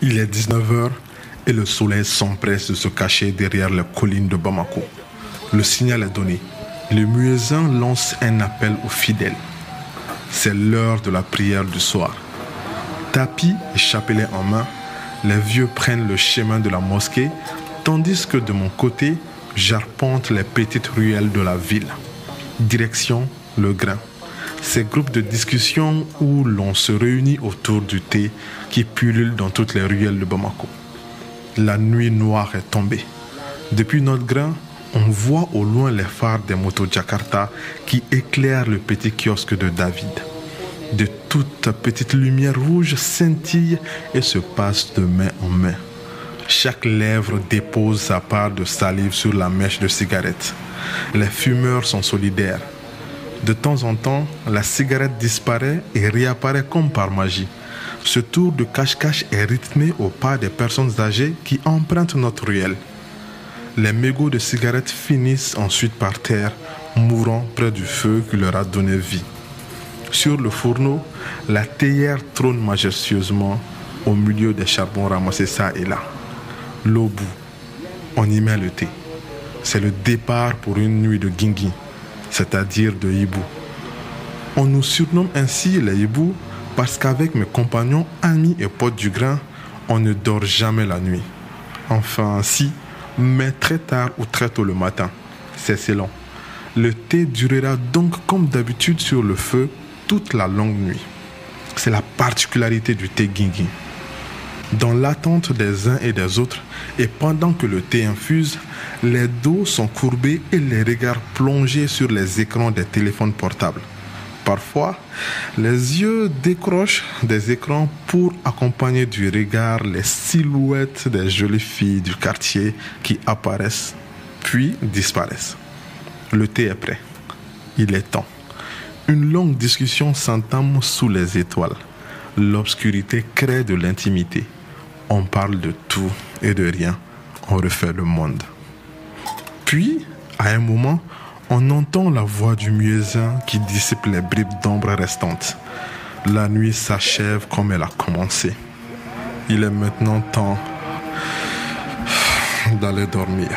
Il est 19h et le soleil s'empresse de se cacher derrière les collines de Bamako. Le signal est donné. Le muezzin lance un appel aux fidèles. C'est l'heure de la prière du soir. Tapis et chapelet en main, les vieux prennent le chemin de la mosquée, tandis que de mon côté, j'arpente les petites ruelles de la ville. Direction le grain. Ces groupes de discussion où l'on se réunit autour du thé qui pullule dans toutes les ruelles de Bamako. La nuit noire est tombée. Depuis notre grain, on voit au loin les phares des motos Jakarta qui éclairent le petit kiosque de David. De toutes petites lumières rouges scintillent et se passent de main en main. Chaque lèvre dépose sa part de salive sur la mèche de cigarette. Les fumeurs sont solidaires. De temps en temps, la cigarette disparaît et réapparaît comme par magie. Ce tour de cache-cache est rythmé au pas des personnes âgées qui empruntent notre ruelle. Les mégots de cigarettes finissent ensuite par terre, mourant près du feu qui leur a donné vie. Sur le fourneau, la théière trône majestueusement au milieu des charbons ramassés ça et là. L'eau bout, on y met le thé. C'est le départ pour une nuit de guingui, c'est-à-dire de hibou. On nous surnomme ainsi les hiboux parce qu'avec mes compagnons, amis et potes du grain, on ne dort jamais la nuit. Enfin, si, mais très tard ou très tôt le matin. C'est long. Le thé durera donc comme d'habitude sur le feu toute la longue nuit. C'est la particularité du thé guingui. Dans l'attente des uns et des autres, et pendant que le thé infuse, les dos sont courbés et les regards plongés sur les écrans des téléphones portables. Parfois, les yeux décrochent des écrans pour accompagner du regard les silhouettes des jolies filles du quartier qui apparaissent, puis disparaissent. Le thé est prêt. Il est temps. Une longue discussion s'entame sous les étoiles. L'obscurité crée de l'intimité. On parle de tout et de rien. On refait le monde. Puis, à un moment, on entend la voix du muezzin qui dissipe les bribes d'ombre restantes. La nuit s'achève comme elle a commencé. Il est maintenant temps d'aller dormir.